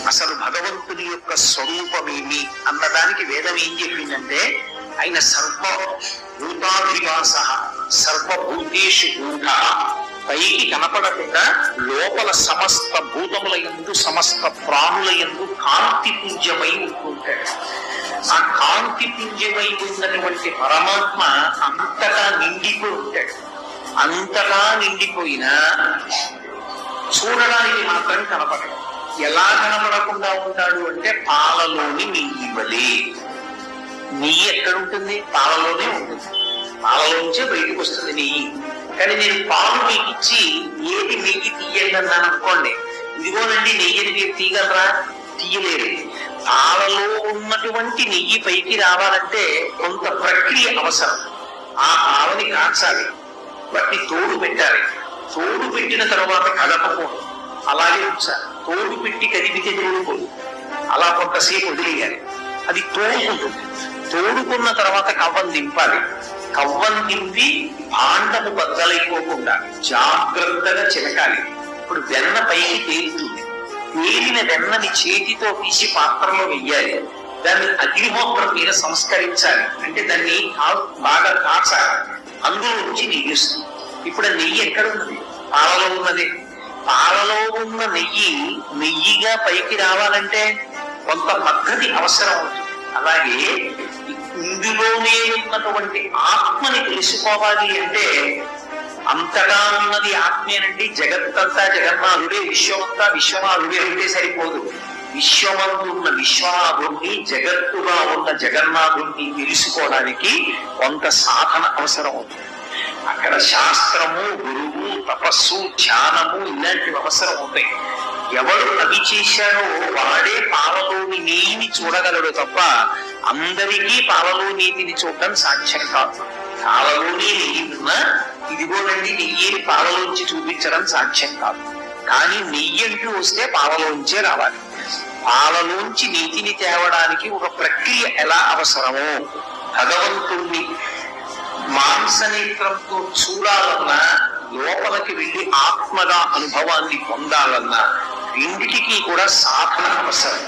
అసలు భగవంతుని యొక్క స్వరూపమేమి అన్నదానికి వేదం ఏం చెప్పిందంటే ఆయన సర్వభూతాధివాస సర్వభూతేషు గూఢ, పైకి కనపడకుండా లోపల సమస్త భూతముల యందు సమస్త ప్రాణుల యందు కాంతి పుంజమై ఉంటుంటాడు. ఆ కాంతి పుంజమై ఉన్నటువంటి పరమాత్మ అంతటా నిండిపోయి ఉంటాడు. అంతటా నిండిపోయినా చూడడానికి మాత్రం కనపడదు. ఎలా కనపడకుండా ఉంటాడు అంటే పాలలోని నెయ్యి వలె. నెయ్యి ఎక్కడ ఉంటుంది? పాలలోనే ఉంటుంది. పాలలోంచే బయటకు వస్తుంది నెయ్యి. కానీ నేను పాలు మీకు ఇచ్చి ఏది నెయ్యి తీయండి అన్నాను అనుకోండి, ఇదిగోనండి నెయ్యిని మీరు తీయగలరా? తీయలేరు. పాలలో ఉన్నటువంటి నెయ్యి పైకి రావాలంటే కొంత ప్రక్రియ అవసరం. ఆ పాలని కాచాలి, వాటిని తోడు పెట్టాలి. తోడు పెట్టిన తర్వాత కదపకూడదు, అలాగే ఉంచాలి. తోడు పెట్టి కదిపితే తోడుకోదు, అలా కొంతసేపు వదిలేయాలి. అది తోడుకుంటుంది. తోడుకున్న తర్వాత కవ్వం దింపాలి. కవ్వం దింపి భాండము బద్దలైపోకుండా జాగ్రత్తగా చిలకాలి. ఇప్పుడు వెన్న పైకి తేలుతుంది. తేలిన వెన్నని చేతితో తీసి పాత్రలో వెయ్యాలి. దాన్ని అగ్నిహోత్రం మీద సంస్కరించాలి. అంటే దాన్ని బాగా కాచాలి. అందులో నుంచి నెయ్యి వస్తుంది. ఇప్పుడు నెయ్యి ఎక్కడ ఉన్నది? పాలలో ఉన్నది. పాలలో ఉన్న నెయ్యి నెయ్యిగా పైకి రావాలంటే కొంత పద్ధతి అవసరం అవుతుంది. అలాగే ఇందులోనే ఉన్నటువంటి ఆత్మని తెలుసుకోవాలి అంటే అంతటా ఉన్నది ఆత్మేనండి. జగత్తంతా జగన్నాథుడే, విశ్వమంతా విశ్వనాథుడే అంటే సరిపోదు. విశ్వమంతున్న విశ్వనాథుణ్ణి, జగత్తుగా ఉన్న జగన్నాథుణ్ణి తెలుసుకోవడానికి కొంత సాధన అవసరం అవుతుంది. అక్కడ శాస్త్రము, గురువు, తపస్సు, ధ్యానము ఇలాంటివి అవసరం అవుతాయి. ఎవరు అవి చేశారో వాడే పాలలోని నీటిని చూడగలడు తప్ప అందరికీ పాలలో నీటిని చూడటం సాధ్యం కాదు. పాలలోనే నెయ్యి ఉన్నా ఇదిగోనండి నెయ్యిని పాలలోంచి చూపించడం సాధ్యం కాదు. కానీ నెయ్యి అంటూ వస్తే పాలలోంచే రావాలి. పాలలోంచి నీతిని తేవడానికి ఒక ప్రక్రియ ఎలా అవసరమో భగవంతుణ్ణి మాంసనేత్రంతో చూడాలన్నా, లోపలికి వెళ్ళి ఆత్మగా అనుభవాన్ని పొందాలన్నా రెండిటికీ కూడా సాధన అవసరం.